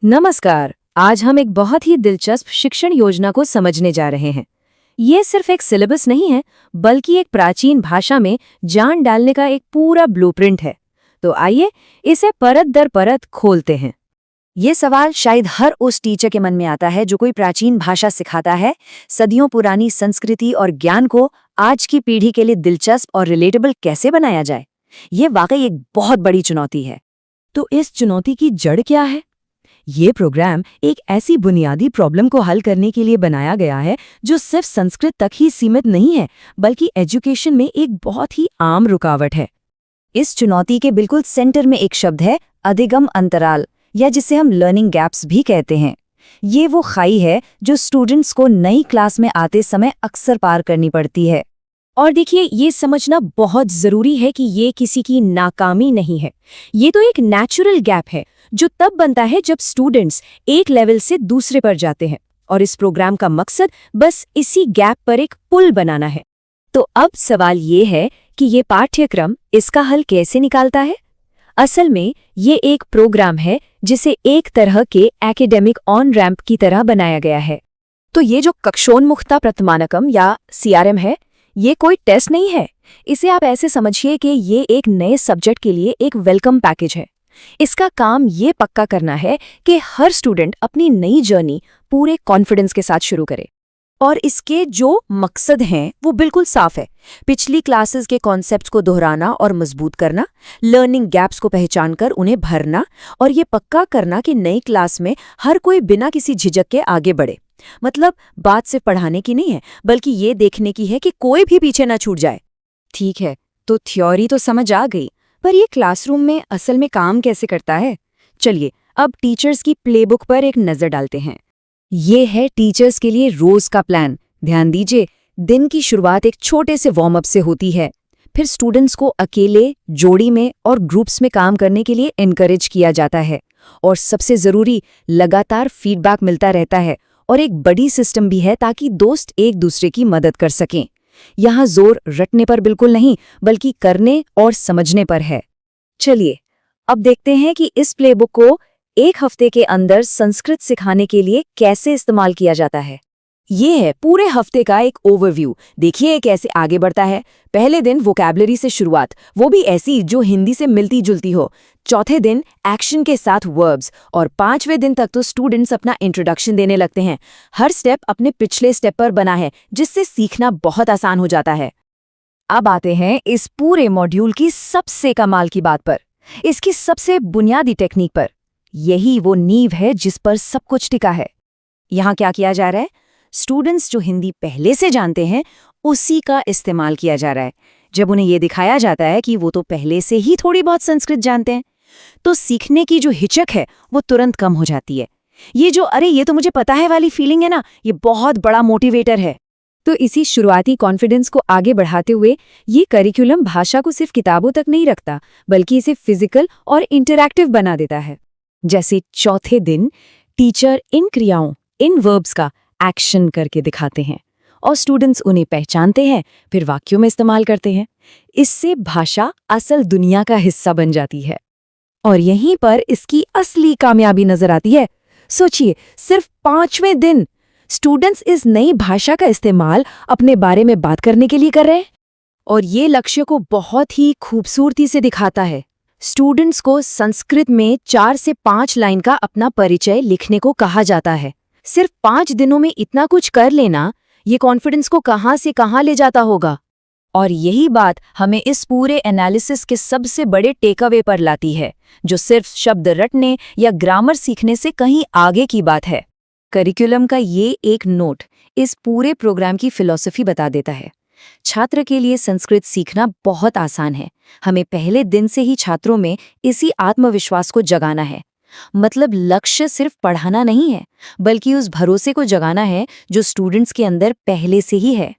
नमस्कार। आज हम एक बहुत ही दिलचस्प शिक्षण योजना को समझने जा रहे हैं। ये सिर्फ एक सिलेबस नहीं है, बल्कि एक प्राचीन भाषा में जान डालने का एक पूरा ब्लूप्रिंट है। तो आइए इसे परत दर परत खोलते हैं। ये सवाल शायद हर उस टीचर के मन में आता है जो कोई प्राचीन भाषा सिखाता है, सदियों पुरानी संस्कृति और ज्ञान को आज की पीढ़ी के लिए दिलचस्प और रिलेटेबल कैसे बनाया जाए। ये वाकई एक बहुत बड़ी चुनौती है। तो इस चुनौती की जड़ क्या है? ये प्रोग्राम एक ऐसी बुनियादी प्रॉब्लम को हल करने के लिए बनाया गया है जो सिर्फ संस्कृत तक ही सीमित नहीं है, बल्कि एजुकेशन में एक बहुत ही आम रुकावट है। इस चुनौती के बिल्कुल सेंटर में एक शब्द है, अधिगम अंतराल, या जिसे हम लर्निंग गैप्स भी कहते हैं। ये वो खाई है जो स्टूडेंट्स को नई क्लास में आते समय अक्सर पार करनी पड़ती है। और देखिए, ये समझना बहुत जरूरी है कि ये किसी की नाकामी नहीं है। ये तो एक नेचुरल गैप है जो तब बनता है जब स्टूडेंट्स एक लेवल से दूसरे पर जाते हैं, और इस प्रोग्राम का मकसद बस इसी गैप पर एक पुल बनाना है। तो अब सवाल ये है कि ये पाठ्यक्रम इसका हल कैसे निकालता है? असल में ये एक प्रोग्राम है जिसे एक तरह के एकेडमिक ऑन रैंप की तरह बनाया गया है। तो ये जो कक्षोन्मुखता प्रतिमानकम या CRM है, ये कोई टेस्ट नहीं है। इसे आप ऐसे समझिए कि ये एक नए सब्जेक्ट के लिए एक वेलकम पैकेज है। इसका काम ये पक्का करना है कि हर स्टूडेंट अपनी नई जर्नी पूरे कॉन्फिडेंस के साथ शुरू करे। और इसके जो मकसद हैं वो बिल्कुल साफ है। पिछली क्लासेस के कॉन्सेप्ट्स को दोहराना और मजबूत करना, लर्निंग गैप्स को पहचानकर उन्हें भरना, और ये पक्का करना कि नई क्लास में हर कोई बिना किसी झिझक के आगे बढ़े। मतलब बात सिर्फ पढ़ाने की नहीं है, बल्कि ये देखने की है कि कोई भी पीछे ना छूट जाए। ठीक है, तो थ्योरी तो समझ आ गई, पर ये क्लासरूम में असल में काम कैसे करता है? चलिए अब टीचर्स की प्लेबुक पर एक नजर डालते हैं। ये है टीचर्स के लिए रोज का प्लान। ध्यान दीजिए, दिन की शुरुआत एक छोटे से वार्म अप से होती है। फिर स्टूडेंट्स को अकेले, जोड़ी में और ग्रुप्स में काम करने के लिए एनकरेज किया जाता है। और सबसे जरूरी, लगातार फीडबैक मिलता रहता है, और एक बड़ी सिस्टम भी है ताकि दोस्त एक दूसरे की मदद कर सकें। यहाँ जोर रटने पर बिल्कुल नहीं, बल्कि करने और समझने पर है। चलिए अब देखते हैं कि इस प्लेबुक को एक हफ्ते के अंदर संस्कृत सिखाने के लिए कैसे इस्तेमाल किया जाता है। ये है पूरे हफ्ते का एक ओवरव्यू। देखिए कैसे आगे बढ़ता है। पहले दिन वोकैबुलरी से शुरुआत, वो भी ऐसी जो हिंदी से मिलती जुलती हो। चौथे दिन एक्शन के साथ वर्ब्स, और 5वें दिन तक तो स्टूडेंट्स अपना इंट्रोडक्शन देने लगते हैं। हर स्टेप अपने पिछले स्टेप पर बना है, जिससे सीखना बहुत आसान हो जाता है। अब आते हैं इस पूरे मॉड्यूल की सबसे कमाल की बात पर, इसकी सबसे बुनियादी टेक्निक पर। यही वो नींव है जिस पर सब कुछ टिका है। यहाँ क्या किया जा रहा है? स्टूडेंट्स जो हिंदी पहले से जानते हैं उसी का इस्तेमाल किया जा रहा है। जब उन्हें ये दिखाया जाता है कि वो तो पहले से ही थोड़ी बहुत संस्कृत जानते हैं, तो सीखने की जो हिचक है वो तुरंत कम हो जाती है। ये जो अरे ये तो मुझे पता है वाली फीलिंग है ना, ये बहुत बड़ा मोटिवेटर है। तो इसी शुरुआती कॉन्फिडेंस को आगे बढ़ाते हुए ये करिकुलम भाषा को सिर्फ किताबों तक नहीं रखता, बल्कि इसे फिजिकल और इंटरैक्टिव बना देता है। जैसे चौथे दिन टीचर इन क्रियाओं, इन वर्ब्स का एक्शन करके दिखाते हैं, और स्टूडेंट्स उन्हें पहचानते हैं, फिर वाक्यों में इस्तेमाल करते हैं। इससे भाषा असल दुनिया का हिस्सा बन जाती है। और यहीं पर इसकी असली कामयाबी नजर आती है। सोचिए, सिर्फ 5वें दिन स्टूडेंट्स इस नई भाषा का इस्तेमाल अपने बारे में बात करने के लिए कर रहे हैं, और ये लक्ष्य को बहुत ही खूबसूरती से दिखाता है। स्टूडेंट्स को संस्कृत में 4 से 5 लाइन का अपना परिचय लिखने को कहा जाता है। सिर्फ 5 दिनों में इतना कुछ कर लेना, ये कॉन्फिडेंस को कहाँ से कहाँ ले जाता होगा। और यही बात हमें इस पूरे एनालिसिस के सबसे बड़े टेकअवे पर लाती है, जो सिर्फ शब्द रटने या ग्रामर सीखने से कहीं आगे की बात है। करिकुलम का ये एक नोट इस पूरे प्रोग्राम की फिलॉसफी बता देता है। छात्र के लिए संस्कृत सीखना बहुत आसान है। हमें पहले दिन से ही छात्रों में इसी आत्मविश्वास को जगाना है। मतलब लक्ष्य सिर्फ पढ़ाना नहीं है, बल्कि उस भरोसे को जगाना है जो स्टूडेंट्स के अंदर पहले से ही है।